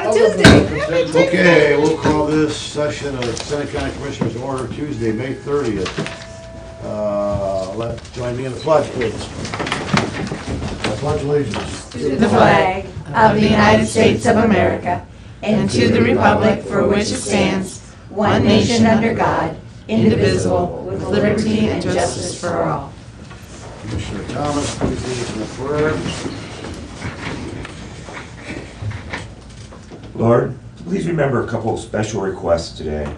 on a Tuesday. Okay, we'll call this session of Seneca County Commissioners order Tuesday, May 30th. Join me in the pledge, please. I pledge allegiance To the flag of the United States of America and to the republic for which it stands, one nation under God, indivisible, with liberty and justice for all. Commissioner Thomas, please lead us in the prayer. Lord, please remember a couple of special requests today.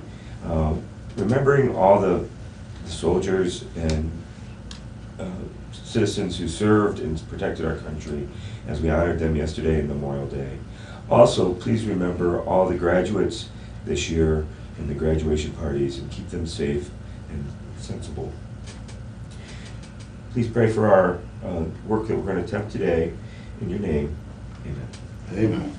Remembering all the soldiers and citizens who served and protected our country as we honored them yesterday in Memorial Day. Also, please remember all the graduates this year and the graduation parties and keep them safe and sensible. Please pray for our work that we're going to attempt today. In your name, amen. Amen.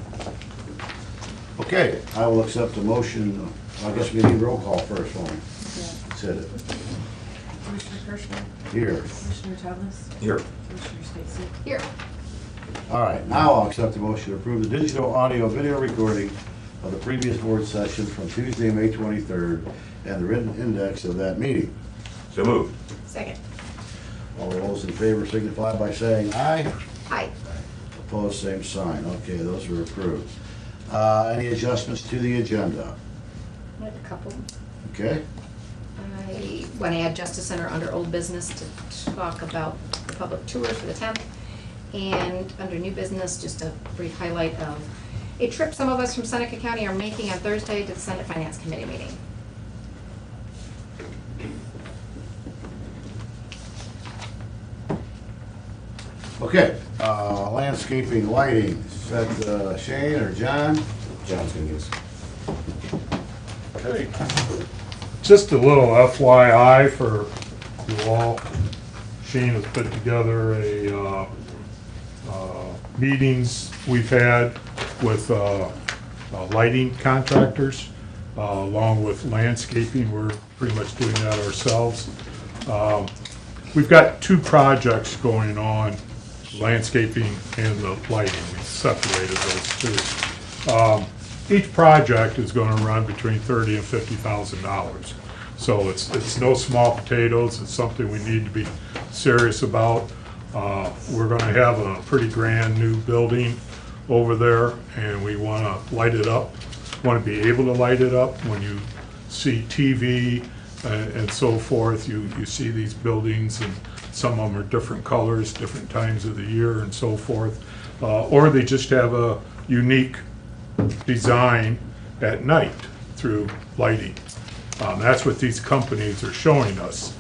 Okay, I will accept the motion. I guess we need roll call first, won't we? Said it. Commissioner Kirschner. Here. Commissioner Thomas. Here. Commissioner Stacy. Here. All right, now I'll accept the motion to approve the digital audio video recording of the previous board session from Tuesday, May 23rd, and the written index of that meeting. So moved. Second. All those in favor signify by saying aye. Aye. Opposed, same sign. Okay, those are approved. Any adjustments to the agenda? I have a couple. Okay, I want to add Justice Center under old business to talk about the public tours for the 10th. And under new business, just a brief highlight of a trip some of us from Seneca County are making on Thursday to the Senate Finance Committee meeting. okay. Landscaping, lighting, is that Shane or John? John's going to give us. Okay. Just a little FYI for you all. Shane has put together a meetings we've had with lighting contractors along with landscaping. We're pretty much doing that ourselves. We've got two projects going on, landscaping and the lighting. We separated those two. Each project is going to run between $30,000 and $50,000. So it's no small potatoes. It's something we need to be serious about. We're going to have a pretty grand new building over there, and we want to light it up. Want to be able to light it up. When you see TV and so forth, you see these buildings, and some of them are different colors, different times of the year, and so forth. Or they just have a unique design at night through lighting. That's what these companies are showing us.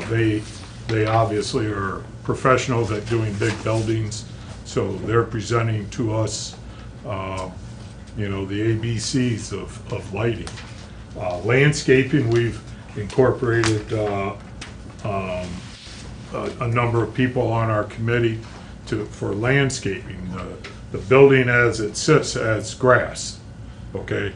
They obviously are professionals at doing big buildings, so they're presenting to us, the ABCs of lighting. Landscaping, we've incorporated a number of people on our committee for landscaping. The building as it sits as grass, okay?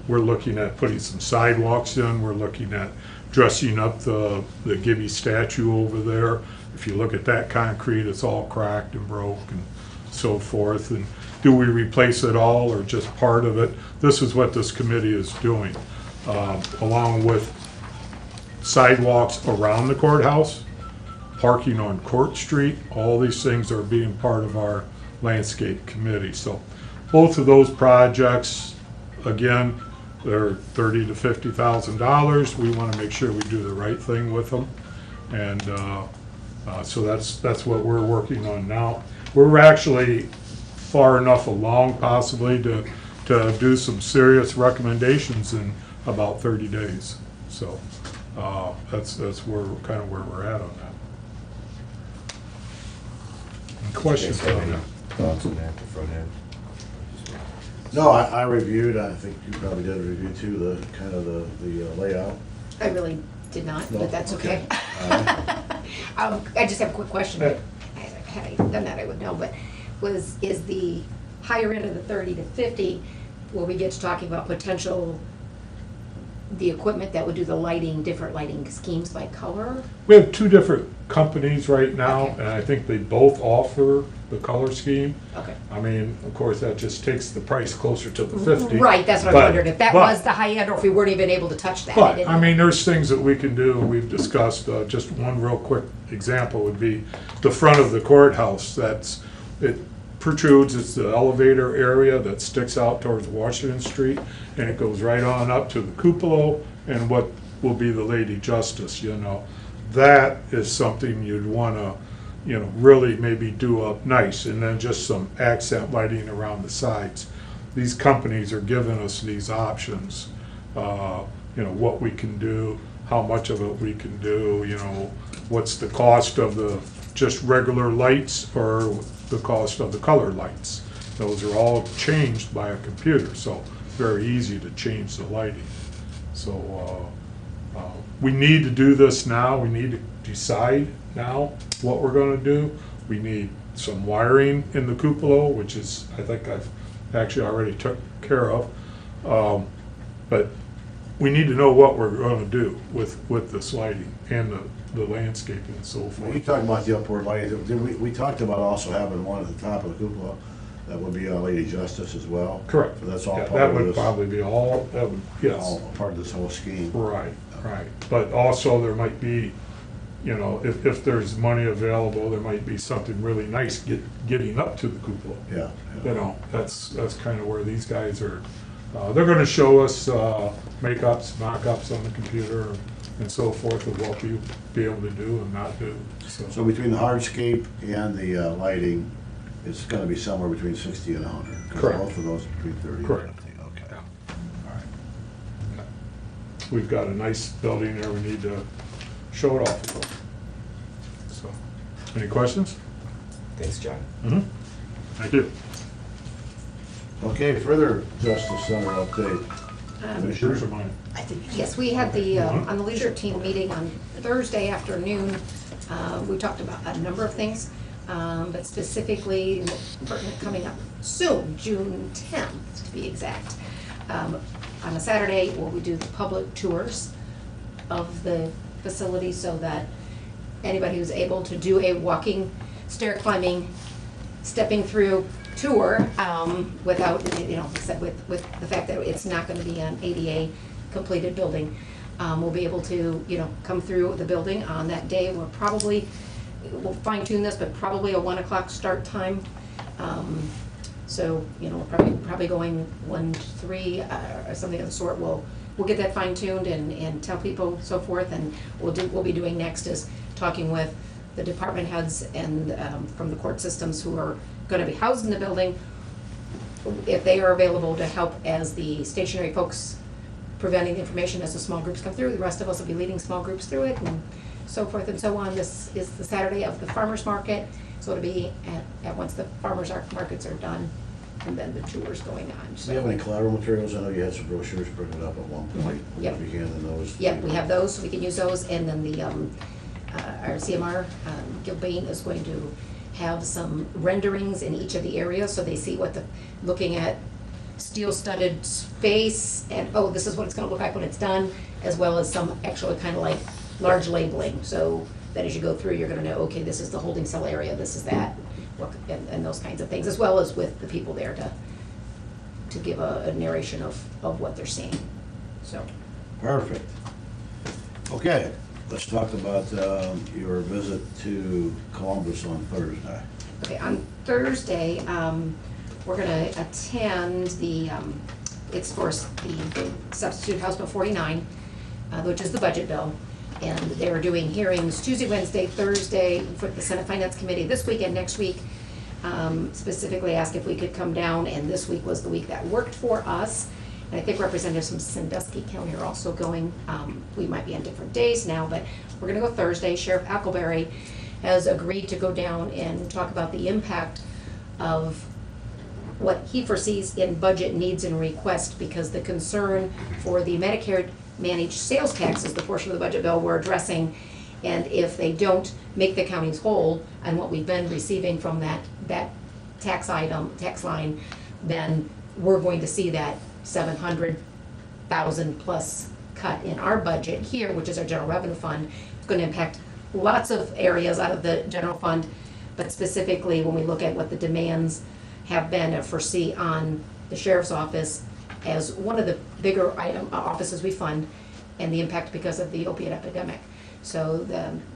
We're looking at putting some sidewalks in. We're looking at dressing up the Gibby statue over there. If you look at that concrete, it's all cracked and broke and so forth. And do we replace it all or just part of it? This is what this committee is doing, along with sidewalks around the courthouse, parking on Court Street. All these things are being part of our landscape committee. So both of those projects, again, they're $30,000 to $50,000. We want to make sure we do the right thing with them, and so that's what we're working on now. We're actually far enough along, possibly, to do some serious recommendations in about 30 days. So that's where we're at on that. Any questions on that? Thoughts on that, the front end? No, I reviewed, I think you probably did a review too, the kind of the layout. I really did not, No? but that's okay. All I just have a quick question. But had I done that, I would know. But is the higher end of the 30 to 50, where we get to talking about potential, the equipment that would do the lighting, different lighting schemes by color? We have two different companies right now, Okay. and I think they both offer the color scheme. Okay. I mean, of course, that just takes the price closer to the 50. Right, that's what I But- wondered, if that but- was the high end, or if we weren't even able to touch that. But, didn't I know. mean, there's things that we can do, we've discussed, just one real quick example would be the front of the courthouse, it protrudes, it's the elevator area that sticks out towards Washington Street, and it goes right on up to the cupola and what will be the Lady Justice, you know. That is something you'd wanna, you know, really maybe do up nice, and then just some accent lighting around the sides. These companies are giving us these options, you know, what we can do, how much of it we can do, you know, what's the cost of the just regular lights or the cost of the color lights. Those are all changed by a computer, so very easy to change the lighting. So, we need to do this now, we need to decide now what we're gonna do. We need some wiring in the cupola, which is, I think I've actually already took care of. But we need to know what we're gonna do with this lighting and the landscaping and so When you forth. talk about the upward lighting, we talked about also having one at the top of the cupola that would be Lady Justice as well. Correct. So that's all Yeah, part that of would this, probably be all, that would, yes. all part of this whole scheme. Right, right. But also there might be, you know, if there's money available, there might be something really nice getting up to the cupola. Yeah. You know, that's kind of where these guys are, they're gonna show us, makeups, mock-ups on the computer and so forth of what we'll be able to do and not do, So between the hardscape and the lighting, it's gonna be somewhere between 60 and 100. 'Cause Correct. Both of those between 30 and Correct. 50, okay. Yeah. All right. We've got a nice building there, we need to show it off a little. So, any questions? Thanks, John. Thank you. Okay, further Justice Center update. Yours or mine? I think, yes, we had the, on the leisure team meeting on Thursday afternoon, we talked about a number of things, but specifically pertinent coming up soon, June 10th to be exact. On a Saturday, where we do the public tours of the facility so that anybody who's able to do a walking, stair climbing, stepping through tour, without, you know, except with the fact that it's not gonna be an ADA completed building. We'll be able to, you know, come through the building on that day. We'll fine tune this, but probably a 1 o'clock start time. So, you know, we're probably going 1 to 3, or something of the sort. We'll get that fine tuned and tell people so forth, and we'll be doing next is talking with the department heads and, from the court systems who are gonna be housed in the building, if they are available to help as the stationary folks preventing the information as the small groups come through. The rest of us will be leading small groups through it and so forth and so on. This is the Saturday of the farmer's market, so it'll be at once the farmer's markets are done, and then the tour's going on. Do you have any collateral materials? I know you had some brochures printed up at one point. Will Yep. you be handing those? Yep, we have those, so we can use those, and then the, our CMR, Gil Bain is going to have some renderings in each of the areas, so they see what looking at steel-studded space, and, oh, this is what it's gonna look like when it's done, as well as some actually kind of like large labeling, so that as you go through, you're gonna know, okay, this is the holding cell area, this is that, and those kinds of things, as well as with the people there to give a narration of what they're seeing, so. Perfect. Okay, let's talk about your visit to Columbus on Thursday. Okay, on Thursday, we're gonna attend it's for the substitute House Bill 49, which is the budget bill. And they're doing hearings Tuesday, Wednesday, Thursday for the Senate Finance Committee this week and next week. Specifically asked if we could come down, and this week was the week that worked for us. And I think representatives from Sandusky County are also going. We might be on different days now, but we're gonna go Thursday. Sheriff Ackleberry has agreed to go down and talk about the impact of what he foresees in budget needs and requests, because the concern for the Medicare managed sales tax is the portion of the budget bill we're addressing. And if they don't make the counties whole on what we've been receiving from that tax line, then we're going to see that 700,000 plus cut in our budget here, which is our general revenue fund. It's going to impact lots of areas out of the general fund, but specifically when we look at what the demands have been or foresee on the sheriff's office as one of the bigger offices we fund, and the impact because of the opiate epidemic. So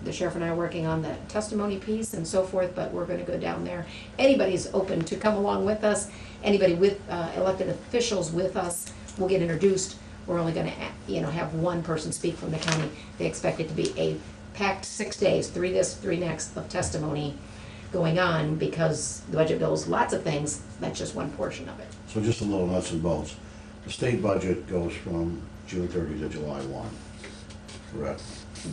the sheriff and I are working on the testimony piece and so forth, but we're gonna go down there. Anybody's open to come along with us. Anybody with elected officials with us will get introduced. We're only gonna, have one person speak from the county. They expect it to be a packed 6 days, 3 this, 3 next of testimony going on, because the budget bills lots of things, that's just one portion of it. So just a little nuts and bolts. The state budget goes from June 30 to July 1, correct?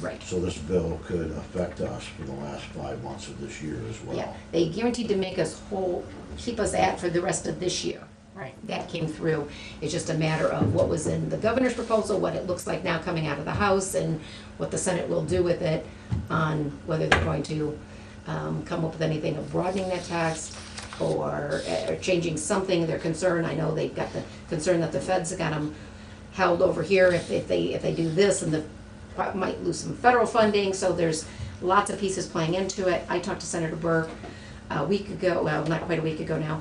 Right. So this bill could affect us for the last 5 months of this year as well. Yeah, they guaranteed to make us whole, keep us at for the rest of this year. Right. That came through. It's just a matter of what was in the governor's proposal, what it looks like now coming out of the House, and what the Senate will do with it on whether they're going to come up with anything of broadening that tax or changing something. Their concern, I know they've got the concern that the feds got them held over here if they do this, and the might lose some federal funding. So there's lots of pieces playing into it. I talked to Senator Burke a week ago, well, not quite a week ago now,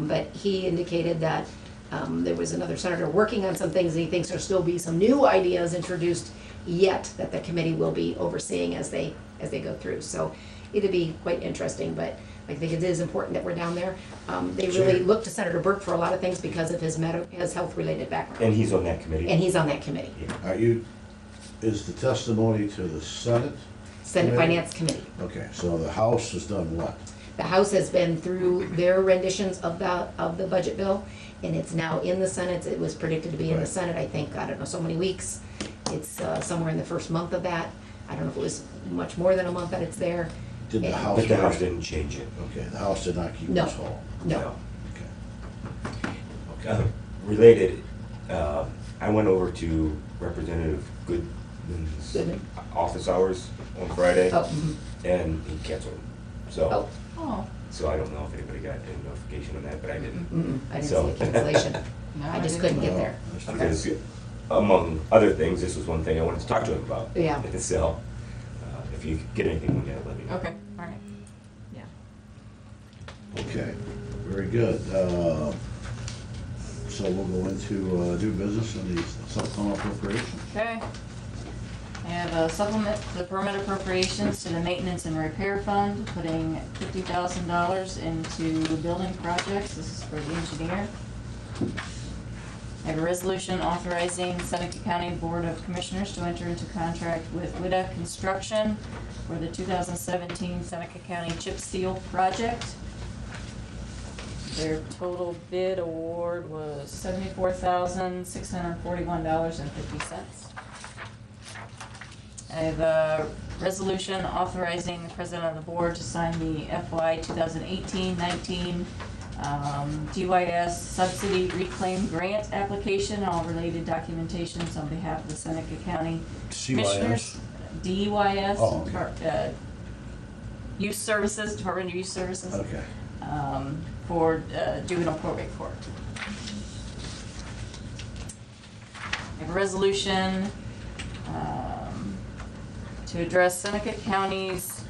but he indicated that there was another senator working on some things, and he thinks there'll still be some new ideas introduced yet that the committee will be overseeing as they go through. So it'll be quite interesting, but I think it is important that we're down there. They really look to Senator Burke for a lot of things because of his health-related background. And he's on that committee. And he's on that committee, Is the testimony to the Senate? Senate Committee? Finance Committee. Okay, so the House has done what? The House has been through their renditions of the budget bill, and it's now in the Senate. It was predicted to be in the Right. Senate, I think, I don't know, so many weeks. It's somewhere in the first month of that. I don't know if it was much more than a month that it's there. Did the Yeah. House? But the House didn't change it. Okay, the House did not keep No. us whole. No. Okay. Related, I went over to Representative Goodman's Goodman. office hours on Friday, Oh, mhm. and he canceled them. So, Oh, Oh. so I don't know if anybody got any notification on that, but I didn't. I didn't So- see a cancellation. No, I just didn't. couldn't get there. That's Okay. Because among other things, this was one thing I wanted to talk to him about. Yeah. So, if you get anything on that, let me know. Okay, all right. Yeah. Okay, very good. So we'll go into new business and the supplemental appropriation. Okay. I have a supplement to the permit appropriations to the maintenance and repair fund, putting $50,000 into building projects. This is for the engineer. I have a resolution authorizing Seneca County Board of Commissioners to enter into contract with WIDA Construction for the 2017 Seneca County Chip Seal Project. Their total bid award was $74,641.50. I have a resolution authorizing the president of the board to sign the FY 2018-19 DYS subsidy reclaim grant application, all related documentations on behalf of the Seneca County Commissioners. DYS. Oh, okay. Youth Services, Department of Youth Services. Okay. For juvenile probate court. I have a resolution to address Seneca County's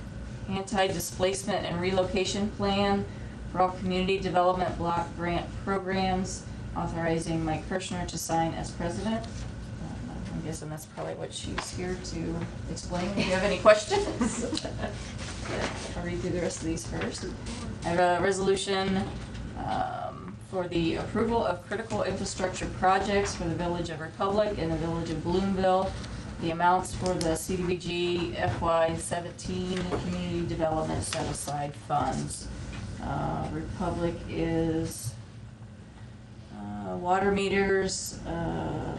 anti-displacement and relocation plan for all community development block grant programs, authorizing Mike Kirschner to sign as president. I'm guessing that's probably what she's here to explain. If you have any questions. I'll read through the rest of these first. I have a resolution for the approval of critical infrastructure projects for the Village of Republic and the Village of Bloomville. The amounts for the CDBG FY17 Community Development Set Aside Funds. Republic is water meters,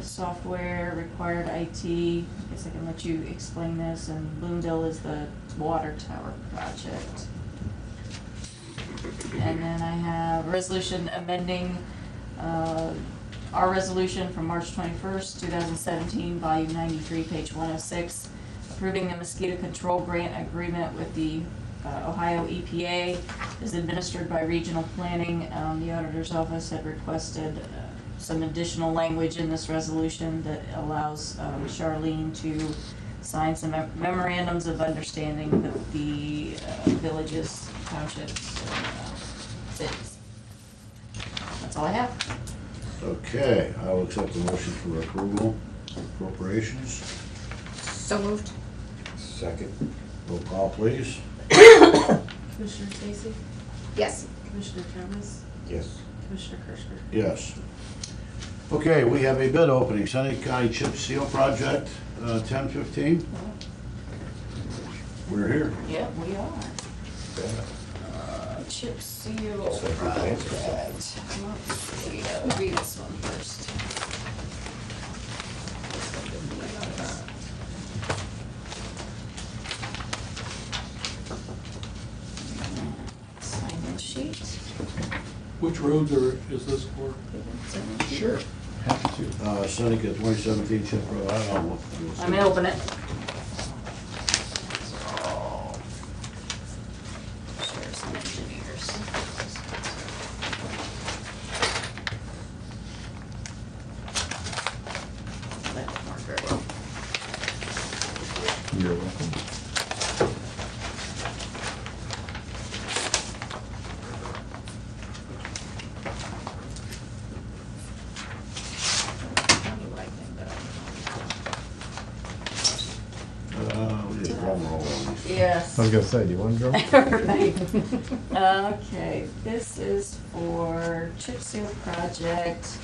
software, required IT. I guess I can let you explain this. And Bloomville is the water tower project. And then I have a resolution amending our resolution from March 21st, 2017, volume 93, page 106, approving the mosquito control grant agreement with the Ohio EPA is administered by regional planning. The auditor's office had requested some additional language in this resolution that allows Charlene to sign some memorandums of understanding with the villages, townships, and cities. That's all I have. Okay, I will accept the motion for approval. Appropriations. So moved. Second. Roll call, please. Commissioner Stacy? Yes. Commissioner Thomas? Yes. Commissioner Kirschner? Yes. Okay, we have a bid opening, Seneca County Chip Seal Project, 1015. We're here. Yep, we are. Chip seal project. Let's see, I'll read this one first. Sign this sheet. Which roads is this for? Sure. Happy to. Seneca 2017 Chip Road, I don't know. I'm gonna open it. Share some engineers. That didn't work very well. You're welcome. We did drum roll on these. Yes. I was gonna say, do you want to go? Right. Okay, this is for chip seal project.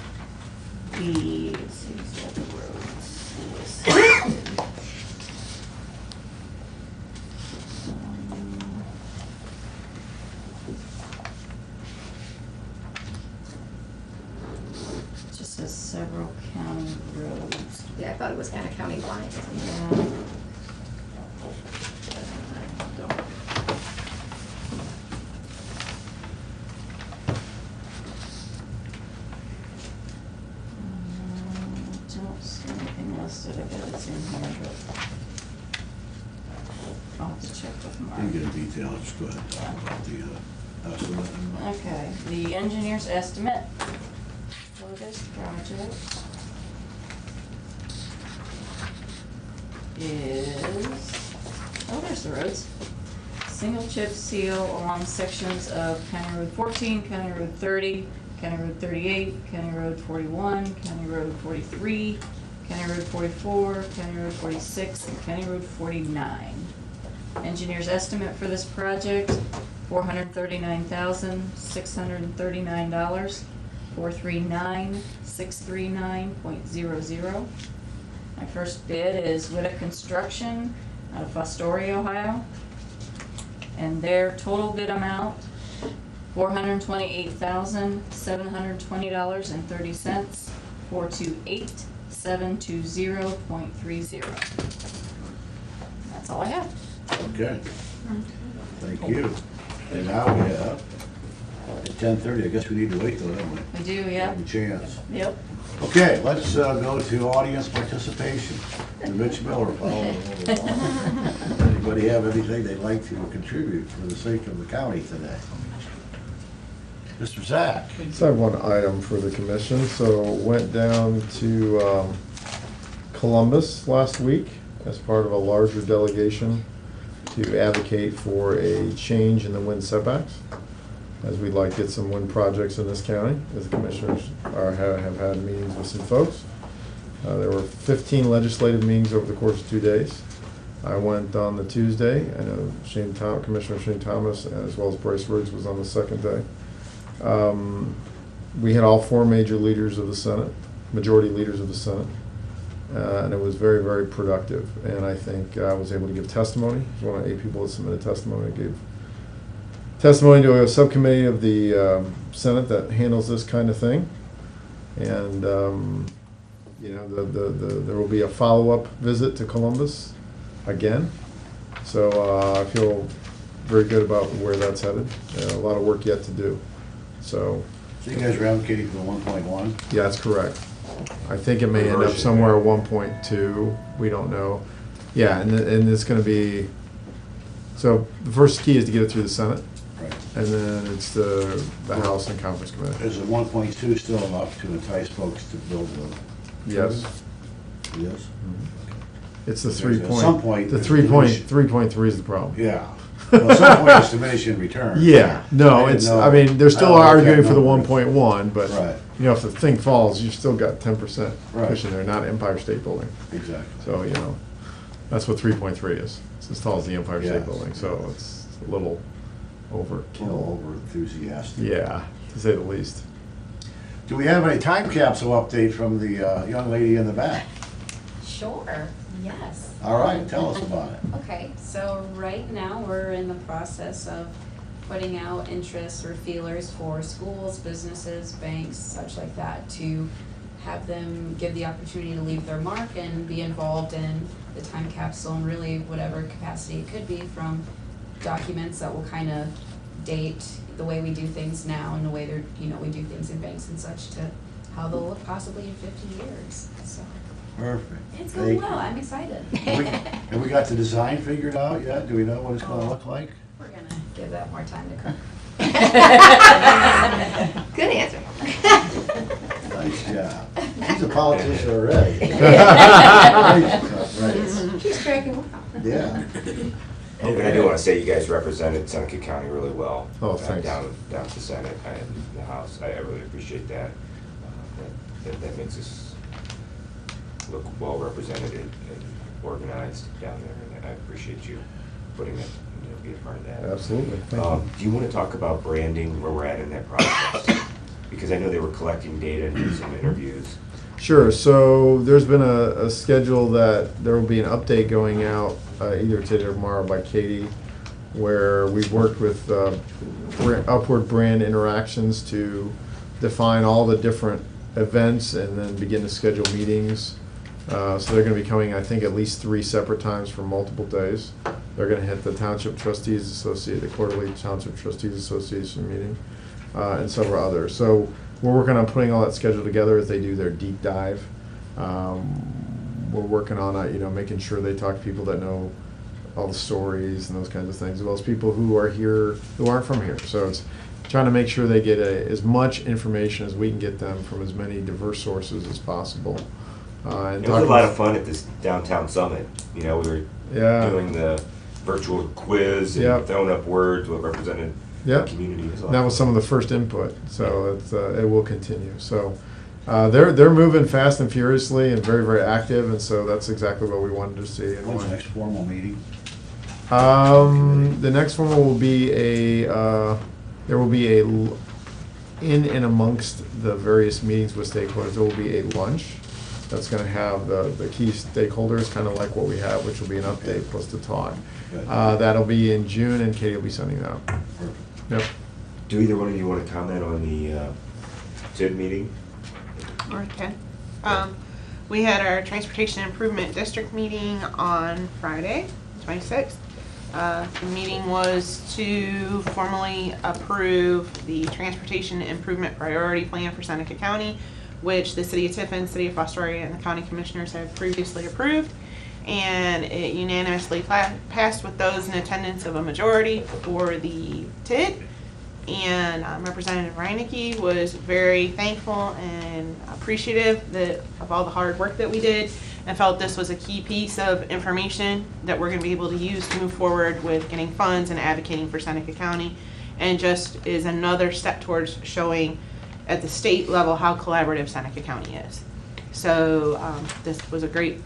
The, let's see, what the roads listed. It just says several county roads. Yeah, I thought it was kind of county line. Yeah. Don't see anything listed, I bet it's in here, but I'll have to check with Mark. You get a detail, just go ahead and talk about the estimate. Okay, the engineer's estimate for this project is, oh, there's the roads. Single chip seal along sections of County Road 14, County Road 30, County Road 38, County Road 41, County Road 43, County Road 44, County Road 46, and County Road 49. Engineer's estimate for this project, $439,639, 439,639.00. My first bid is Witta Construction out of Fostoria, Ohio. And their total bid amount, $428,720.30, 428,720.30. That's all I have. Okay. Thank you. And now we have, at 10:30, I guess we need to wait till then, we We do, have yep, a chance. yep. Okay, let's go to audience participation. And Rich Miller, anybody have anything they'd like to contribute for the sake of the county today? Mr. Zach? So I have one item for the commission. So went down to Columbus last week as part of a larger delegation to advocate for a change in the wind setbacks, as we'd like to get some wind projects in this county, as the commissioners have had meetings with some folks. There were 15 legislative meetings over the course of 2 days. I went on the Tuesday. I know Commissioner Shane Thomas, as well as Bryce Riggs, was on the second day. We had all four major leaders of the Senate, majority leaders of the Senate, and it was very, very productive. And I think I was able to give testimony. I was one of 8 people that submitted testimony. I gave testimony to a subcommittee of the Senate that handles this kind of thing. And, you know, there will be a follow-up visit to Columbus again. So I feel very good about where that's headed. A lot of work yet to do. So So you guys are advocating for the 1.1? yeah, that's correct. I think it may end up somewhere at 1.2. We don't know. Yeah, and it's going to be, so the first key is to get it through the Senate, Right. and then it's the House and Conference Committee. Is the 1.2 still enough to entice folks to build the? Yes. Yes? It's the Because 3 at point. some point, The it's 3.3 is the problem. Yeah. Well, at some point, it's diminishing return. Yeah, no, I it's, didn't know- I mean, they're still I don't like that arguing for the number. 1.1, but, Right. you know, if the thing falls, you've still got 10% Right. cushion there, not Empire State Building. Exactly. So, you know, that's what 3.3 is. It's as tall as the Empire State Yes. Building, so it's a little A little overkill. over enthusiastic. Yeah, to say the least. Do we have any time capsule update from the young lady in the back? Sure, yes. All right, tell us about it. Okay, so right now, we're in the process of putting out interests or feelers for schools, businesses, banks, such like that, to have them give the opportunity to leave their mark and be involved in the time capsule in really whatever capacity it could be, from documents that will kind of date the way we do things now and the way they're, you know, we do things in banks and such, to how they'll look possibly in 50 years, so. Perfect. It's Thank going you. well, I'm exciid. Have we got the design figured out yet? Do we know what it's gonna look like? We're gonna give that more time to cook. Good answer. Nice job. She's a politician already. Right. She's cracking up. Yeah. And I do want to say, you guys represented Seneca County really well. Oh, thanks. Down at the Senate and the House. I really appreciate that. That makes us look well represented and organized down there, and I appreciate you putting it, you know, be a part of that. Absolutely, thank you. Do you want to talk about branding, where we're at in that process? Because I know they were collecting data and doing some interviews. Sure, so there's been a schedule that there will be an update going out either today or tomorrow by Katie, where we've worked with Upward Brand Interactions to define all the different events and then begin to schedule meetings. So they're going to be coming, I think, at least 3 separate times for multiple days. They're going to hit the Township Trustees Association, the quarterly Township Trustees Association meeting, and several others. So we're working on putting all that schedule together as they do their deep dive. We're working on, you know, making sure they talk to people that know all the stories and those kinds of things, as well as people who are here, who aren't from here. So it's trying to make sure they get as much information as we can get them from as many diverse sources as possible. And It was a lot of fun at this downtown summit. You know, we were Yeah. doing the virtual quiz and Yep. throwing up words, what represented Yep. the community. It was a lot That of was fun. some of the first input, so it will continue. So they're moving fast and furiously and very, very active, and so that's exactly what we wanted to see. And When's the why. next formal meeting? The next one will be there will be in and amongst the various meetings with stakeholders, there will be a lunch that's going to have the key stakeholders, kind of like what we have, which will be an update plus the talk. Good. That'll be in June, and Katie will be sending that out. Perfect. Yep. Do either one of you want to comment on the TID meeting? Or Ken. We had our Transportation Improvement District meeting on Friday, 26th. The meeting was to formally approve the Transportation Improvement Priority Plan for Seneca County, which the City of Tiffin, City of Fostoria, and the County Commissioners have previously approved. And it unanimously passed with those in attendance of a majority for the TID. And Representative Reinicke was very thankful and appreciative of all the hard work that we did, and felt this was a key piece of information that we're going to be able to use to move forward with getting funds and advocating for Seneca County, and just is another step towards showing at the state level how collaborative Seneca County is. So this was a great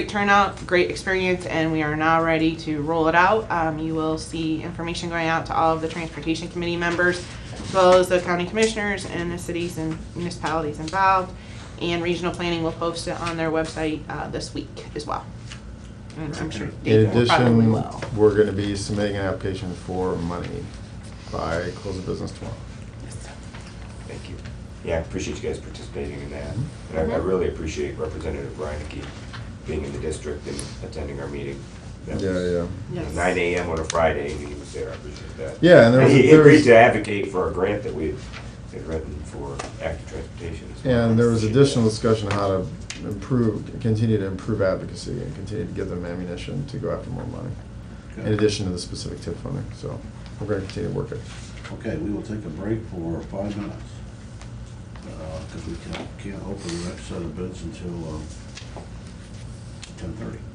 turnout, great experience, and we are now ready to roll it out. You will see information going out to all of the Transportation Committee members, as well as the county commissioners and the cities and municipalities involved. And Regional Planning will post it on their website this week as well. And I'm sure In Dave will probably addition, will. we're going to be submitting an application for money by close of business tomorrow. Thank you. Yeah, I appreciate you guys participating in that. And I really appreciate Representative Reinicke being in the district and attending our meeting. That was, Yeah. Yes. 9 a.m. on a Friday, and he was there. I appreciate that. Yeah, and he there agreed was, to advocate for a grant that we had written for active transportation. as well. and there was Appreciate additional that. discussion on how to continue to improve advocacy and continue to give them ammunition to go after more money, in Good. addition to the specific TIP funding. So we're going to continue to work it. Okay, we will take a break for 5 minutes. Because we can't open the next set of bids until 10:30.